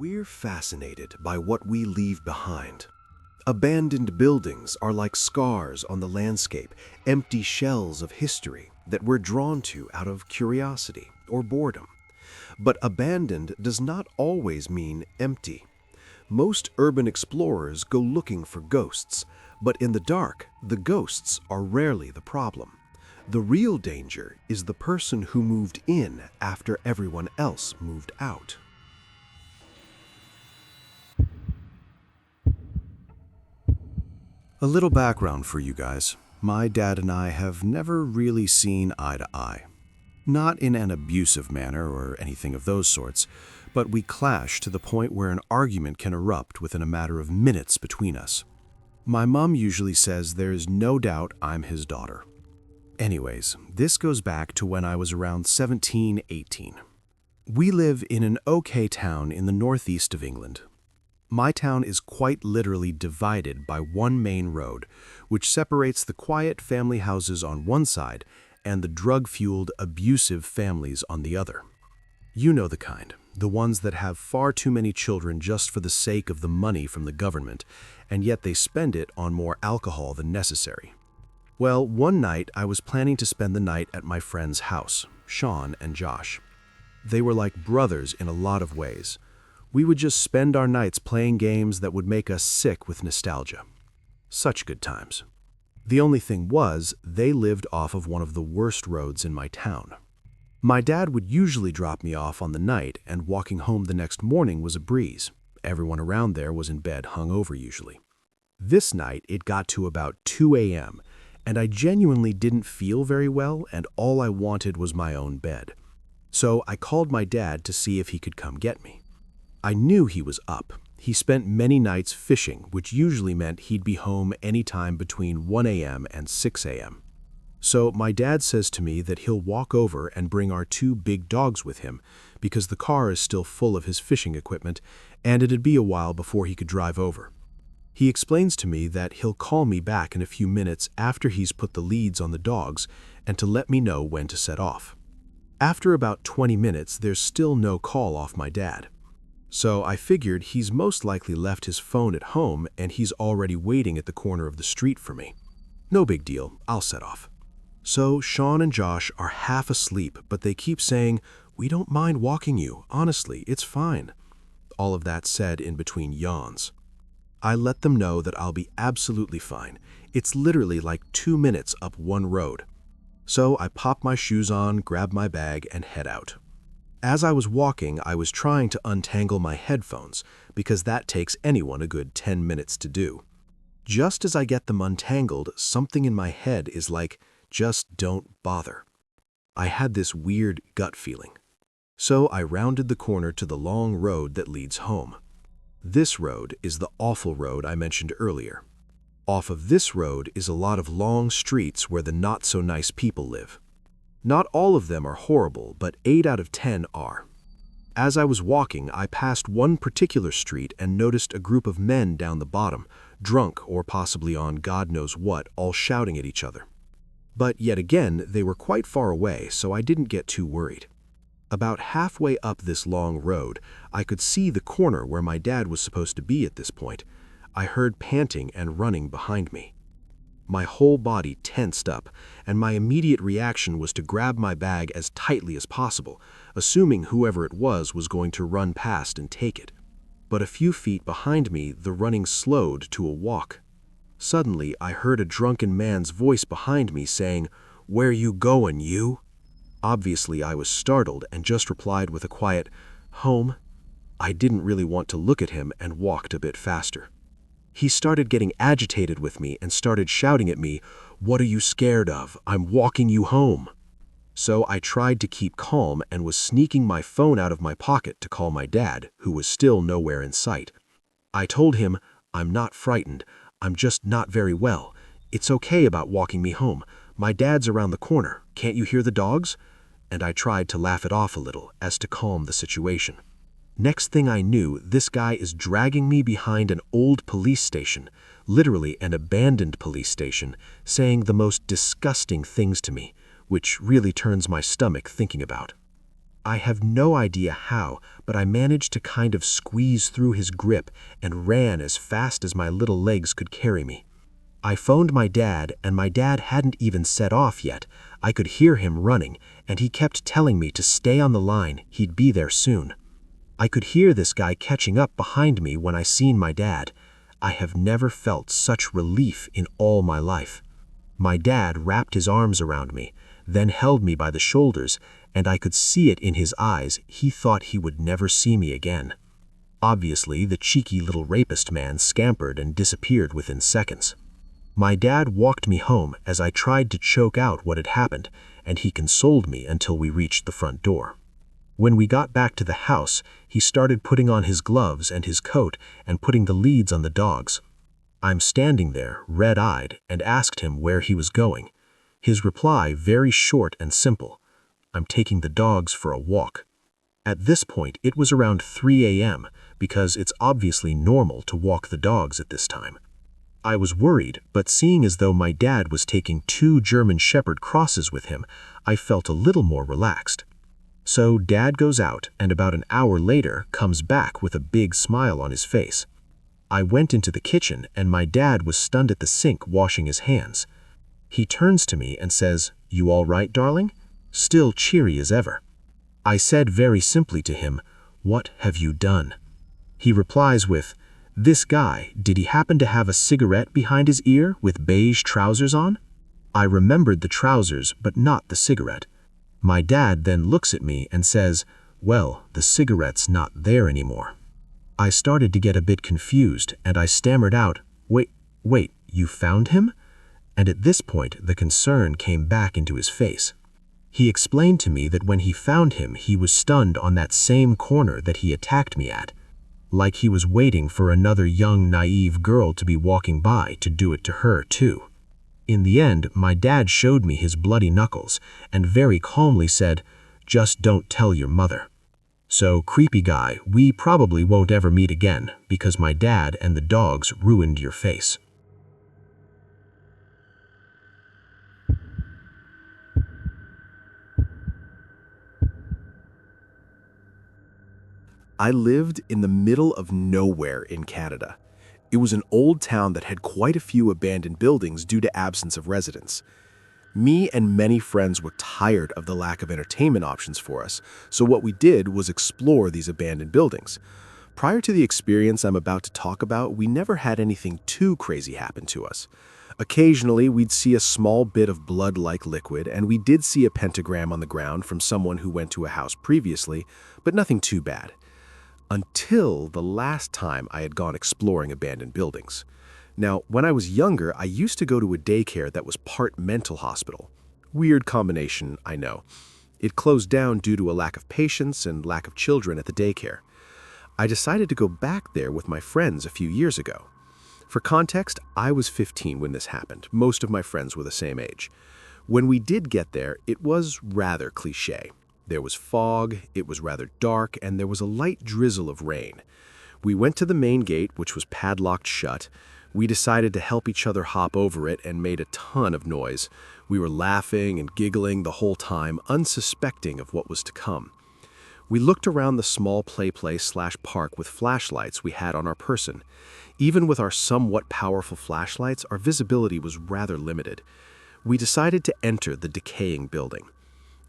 We're fascinated by what we leave behind. Abandoned buildings are like scars on the landscape, empty shells of history that we're drawn to out of curiosity or boredom. But abandoned does not always mean empty. Most urban explorers go looking for ghosts, but in the dark, the ghosts are rarely the problem. The real danger is the person who moved in after everyone else moved out. A little background for you guys. My dad and I have never really seen eye to eye. Not in an abusive manner or anything of those sorts, but we clash to the point where an argument can erupt within a matter of minutes between us. My mom usually says there is no doubt I'm his daughter. Anyways, this goes back to when I was around 17, 18. We live in an okay town in the northeast of England. My town is quite literally divided by one main road, which separates the quiet family houses on one side and the drug-fueled, abusive families on the other. You know the kind, the ones that have far too many children just for the sake of the money from the government, and yet they spend it on more alcohol than necessary. Well, one night I was planning to spend the night at my friend's house, Sean and Josh. They were like brothers in a lot of ways. We would just spend our nights playing games that would make us sick with nostalgia. Such good times. The only thing was, they lived off of one of the worst roads in my town. My dad would usually drop me off on the night, and walking home the next morning was a breeze. Everyone around there was in bed hungover usually. This night, it got to about 2 a.m., and I genuinely didn't feel very well, and all I wanted was my own bed. So I called my dad to see if he could come get me. I knew he was up. He spent many nights fishing, which usually meant he'd be home anytime between 1 a.m. and 6 a.m. So my dad says to me that he'll walk over and bring our two big dogs with him because the car is still full of his fishing equipment and it'd be a while before he could drive over. He explains to me that he'll call me back in a few minutes after he's put the leads on the dogs and to let me know when to set off. After about 20 minutes, there's still no call off my dad. So I figured he's most likely left his phone at home and he's already waiting at the corner of the street for me. No big deal, I'll set off. So Sean and Josh are half asleep, but they keep saying, "We don't mind walking you, honestly, it's fine." All of that said in between yawns. I let them know that I'll be absolutely fine. It's literally like 2 minutes up one road. So I pop my shoes on, grab my bag, and head out. As I was walking, I was trying to untangle my headphones, because that takes anyone a good 10 minutes to do. Just as I get them untangled, something in my head is like, just don't bother. I had this weird gut feeling. So I rounded the corner to the long road that leads home. This road is the awful road I mentioned earlier. Off of this road is a lot of long streets where the not-so-nice people live. Not all of them are horrible, but 8 out of 10 are. As I was walking, I passed one particular street and noticed a group of men down the bottom, drunk or possibly on God knows what, all shouting at each other. But yet again, they were quite far away, so I didn't get too worried. About halfway up this long road, I could see the corner where my dad was supposed to be at this point. I heard panting and running behind me. My whole body tensed up, and my immediate reaction was to grab my bag as tightly as possible, assuming whoever it was going to run past and take it. But a few feet behind me, the running slowed to a walk. Suddenly, I heard a drunken man's voice behind me saying, "Where you goin', you?" Obviously, I was startled and just replied with a quiet, "Home." I didn't really want to look at him and walked a bit faster. He started getting agitated with me and started shouting at me, "What are you scared of? I'm walking you home." So I tried to keep calm and was sneaking my phone out of my pocket to call my dad, who was still nowhere in sight. I told him, "I'm not frightened. I'm just not very well. It's okay about walking me home. My dad's around the corner. Can't you hear the dogs?" And I tried to laugh it off a little as to calm the situation. Next thing I knew, this guy is dragging me behind an old police station, literally an abandoned police station, saying the most disgusting things to me, which really turns my stomach thinking about. I have no idea how, but I managed to kind of squeeze through his grip and ran as fast as my little legs could carry me. I phoned my dad, and my dad hadn't even set off yet. I could hear him running, and he kept telling me to stay on the line, he'd be there soon. I could hear this guy catching up behind me when I seen my dad. I have never felt such relief in all my life. My dad wrapped his arms around me, then held me by the shoulders, and I could see it in his eyes. He thought he would never see me again. Obviously, the cheeky little rapist man scampered and disappeared within seconds. My dad walked me home as I tried to choke out what had happened, and he consoled me until we reached the front door. When we got back to the house, he started putting on his gloves and his coat and putting the leads on the dogs. I'm standing there, red-eyed, and asked him where he was going. His reply very short and simple. I'm taking the dogs for a walk. At this point, it was around 3 a.m. because it's obviously normal to walk the dogs at this time. I was worried, but seeing as though my dad was taking 2 German Shepherd crosses with him, I felt a little more relaxed. So Dad goes out, and about an hour later comes back with a big smile on his face. I went into the kitchen, and my dad was stunned at the sink washing his hands. He turns to me and says, "You all right, darling?" Still cheery as ever. I said very simply to him, "What have you done?" He replies with, "This guy, did he happen to have a cigarette behind his ear with beige trousers on?" I remembered the trousers, but not the cigarette. My dad then looks at me and says, "Well, the cigarette's not there anymore." I started to get a bit confused, and I stammered out, Wait, you found him?" And at this point, the concern came back into his face. He explained to me that when he found him, he was stunned on that same corner that he attacked me at, like he was waiting for another young, naive girl to be walking by to do it to her, too. In the end, my dad showed me his bloody knuckles and very calmly said, "Just don't tell your mother." So, creepy guy, we probably won't ever meet again because my dad and the dogs ruined your face. I lived in the middle of nowhere in Canada. It was an old town that had quite a few abandoned buildings due to absence of residents. Me and many friends were tired of the lack of entertainment options for us, so what we did was explore these abandoned buildings. Prior to the experience I'm about to talk about, we never had anything too crazy happen to us. Occasionally, we'd see a small bit of blood-like liquid, and we did see a pentagram on the ground from someone who went to a house previously, but nothing too bad. Until the last time I had gone exploring abandoned buildings. Now, when I was younger, I used to go to a daycare that was part mental hospital. Weird combination, I know. It closed down due to a lack of patients and lack of children at the daycare. I decided to go back there with my friends a few years ago. For context, I was 15 when this happened. Most of my friends were the same age. When we did get there, it was rather cliché. There was fog, it was rather dark, and there was a light drizzle of rain. We went to the main gate, which was padlocked shut. We decided to help each other hop over it and made a ton of noise. We were laughing and giggling the whole time, unsuspecting of what was to come. We looked around the small play place/park with flashlights we had on our person. Even with our somewhat powerful flashlights, our visibility was rather limited. We decided to enter the decaying building.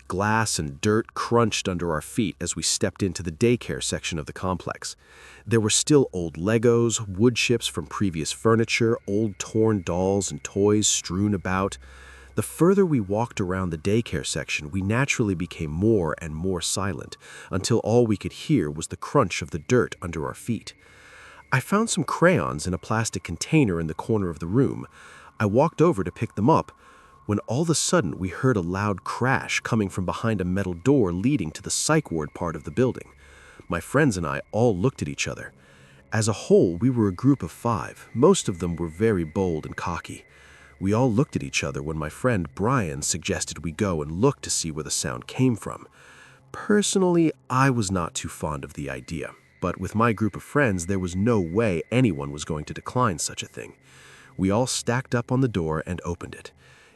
Glass and dirt crunched under our feet as we stepped into the daycare section of the complex. There were still old Legos, wood chips from previous furniture, old torn dolls and toys strewn about. The further we walked around the daycare section, we naturally became more and more silent, until all we could hear was the crunch of the dirt under our feet. I found some crayons in a plastic container in the corner of the room. I walked over to pick them up, when all of a sudden we heard a loud crash coming from behind a metal door leading to the psych ward part of the building. My friends and I all looked at each other. As a whole, we were a group of 5. Most of them were very bold and cocky. We all looked at each other when my friend Brian suggested we go and look to see where the sound came from. Personally, I was not too fond of the idea, but with my group of friends, there was no way anyone was going to decline such a thing. We all stacked up on the door and opened it.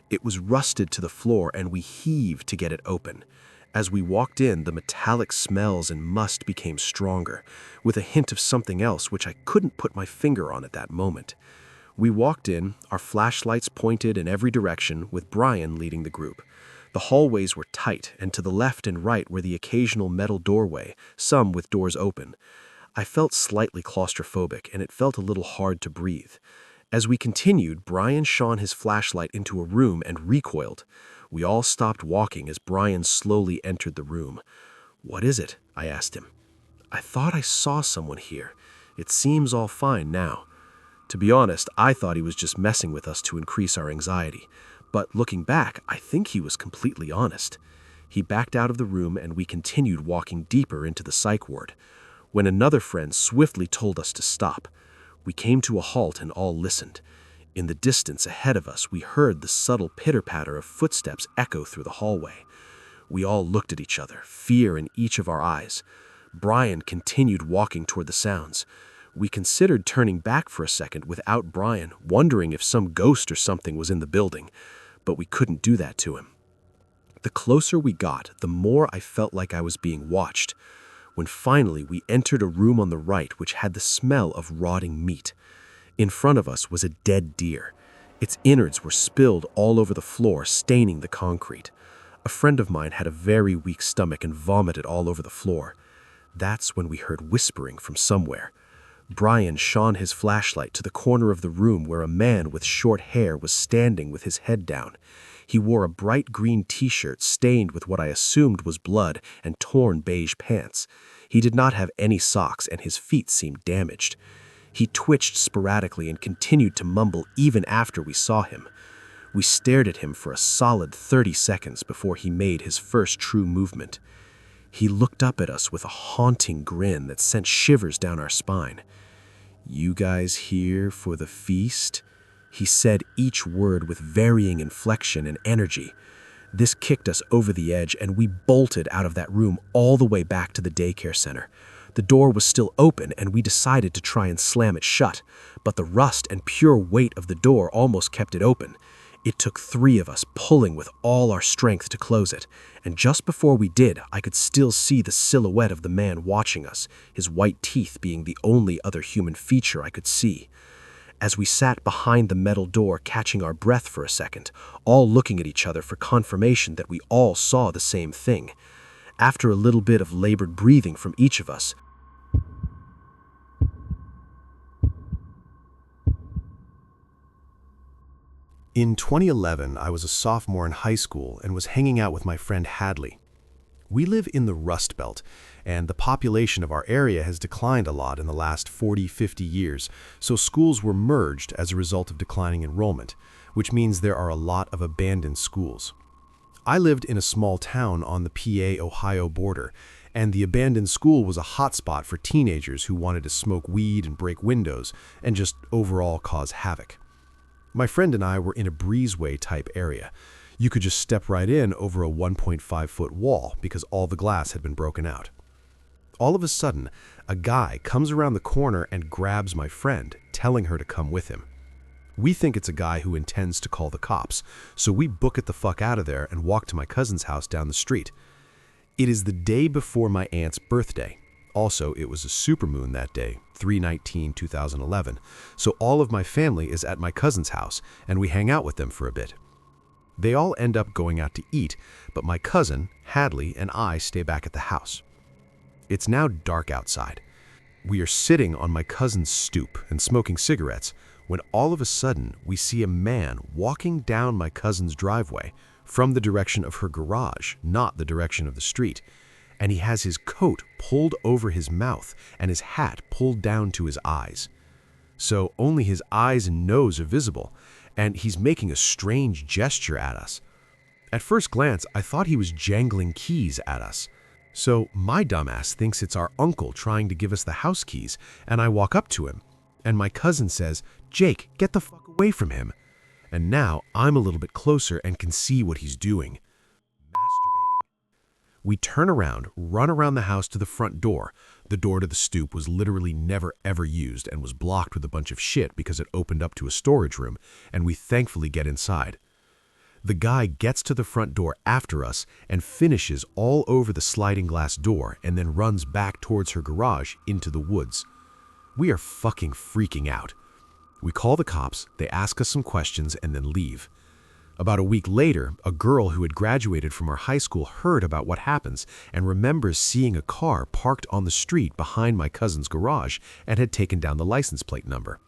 It was rusted to the floor and we heaved to get it open. As we walked in, the metallic smells and must became stronger, with a hint of something else which I couldn't put my finger on at that moment. We walked in, our flashlights pointed in every direction, with Brian leading the group. The hallways were tight, and to the left and right were the occasional metal doorway, some with doors open. I felt slightly claustrophobic, and it felt a little hard to breathe. As we continued, Brian shone his flashlight into a room and recoiled. We all stopped walking as Brian slowly entered the room. "What is it?" I asked him. "I thought I saw someone here. It seems all fine now." To be honest, I thought he was just messing with us to increase our anxiety. But looking back, I think he was completely honest. He backed out of the room and we continued walking deeper into the psych ward, when another friend swiftly told us to stop. We came to a halt and all listened. In the distance ahead of us, we heard the subtle pitter-patter of footsteps echo through the hallway. We all looked at each other, fear in each of our eyes. Brian continued walking toward the sounds. We considered turning back for a second without Brian, wondering if some ghost or something was in the building, but we couldn't do that to him. The closer we got, the more I felt like I was being watched, when finally we entered a room on the right which had the smell of rotting meat. In front of us was a dead deer. Its innards were spilled all over the floor, staining the concrete. A friend of mine had a very weak stomach and vomited all over the floor. That's when we heard whispering from somewhere. Brian shone his flashlight to the corner of the room where a man with short hair was standing with his head down. He wore a bright green t-shirt stained with what I assumed was blood and torn beige pants. He did not have any socks and his feet seemed damaged. He twitched sporadically and continued to mumble even after we saw him. We stared at him for a solid 30 seconds before he made his first true movement. He looked up at us with a haunting grin that sent shivers down our spine. "You guys here for the feast?" He said each word with varying inflection and energy. This kicked us over the edge and we bolted out of that room all the way back to the daycare center. The door was still open and we decided to try and slam it shut, but the rust and pure weight of the door almost kept it open. It took 3 of us pulling with all our strength to close it, and just before we did, I could still see the silhouette of the man watching us, his white teeth being the only other human feature I could see. As we sat behind the metal door catching our breath for a second, all looking at each other for confirmation that we all saw the same thing. After a little bit of labored breathing from each of us, In 2011, I was a sophomore in high school and was hanging out with my friend Hadley. We live in the Rust Belt, and the population of our area has declined a lot in the last 40-50 years, so schools were merged as a result of declining enrollment, which means there are a lot of abandoned schools. I lived in a small town on the PA-Ohio border, and the abandoned school was a hotspot for teenagers who wanted to smoke weed and break windows and just overall cause havoc. My friend and I were in a breezeway-type area. You could just step right in over a 1.5-foot wall because all the glass had been broken out. All of a sudden, a guy comes around the corner and grabs my friend, telling her to come with him. We think it's a guy who intends to call the cops, so we book it the fuck out of there and walk to my cousin's house down the street. It is the day before my aunt's birthday. Also, it was a supermoon that day, 3/19/2011, so all of my family is at my cousin's house, and we hang out with them for a bit. They all end up going out to eat, but my cousin, Hadley, and I stay back at the house. It's now dark outside. We are sitting on my cousin's stoop and smoking cigarettes when all of a sudden we see a man walking down my cousin's driveway from the direction of her garage, not the direction of the street. And he has his coat pulled over his mouth and his hat pulled down to his eyes. So only his eyes and nose are visible, and he's making a strange gesture at us. At first glance, I thought he was jangling keys at us. So my dumbass thinks it's our uncle trying to give us the house keys, and I walk up to him, and my cousin says, "Jake, get the fuck away from him." And now I'm a little bit closer and can see what he's doing. We turn around, run around the house to the front door. The door to the stoop was literally never ever used and was blocked with a bunch of shit because it opened up to a storage room, and we thankfully get inside. The guy gets to the front door after us and finishes all over the sliding glass door and then runs back towards her garage into the woods. We are fucking freaking out. We call the cops, they ask us some questions and then leave. About a week later, a girl who had graduated from our high school heard about what happens and remembers seeing a car parked on the street behind my cousin's garage and had taken down the license plate number.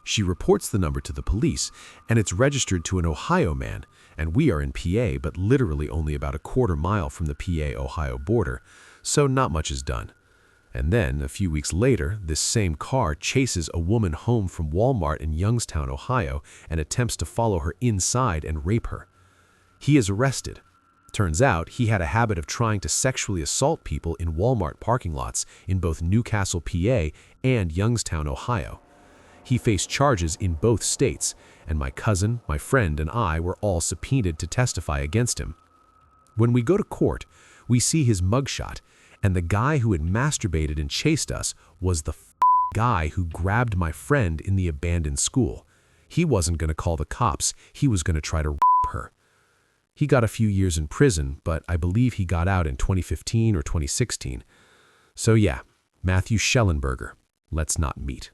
She reports the number to the police, and it's registered to an Ohio man, and we are in PA, but literally only about a quarter mile from the PA-Ohio border, so not much is done. And then, a few weeks later, this same car chases a woman home from Walmart in Youngstown, Ohio, and attempts to follow her inside and rape her. He is arrested. Turns out, he had a habit of trying to sexually assault people in Walmart parking lots in both Newcastle, PA, and Youngstown, Ohio. He faced charges in both states, and my cousin, my friend, and I were all subpoenaed to testify against him. When we go to court, we see his mugshot, and the guy who had masturbated and chased us was the guy who grabbed my friend in the abandoned school. He wasn't going to call the cops, he was going to try to rape her. He got a few years in prison, but I believe he got out in 2015 or 2016. So yeah, Matthew Schellenberger, let's not meet.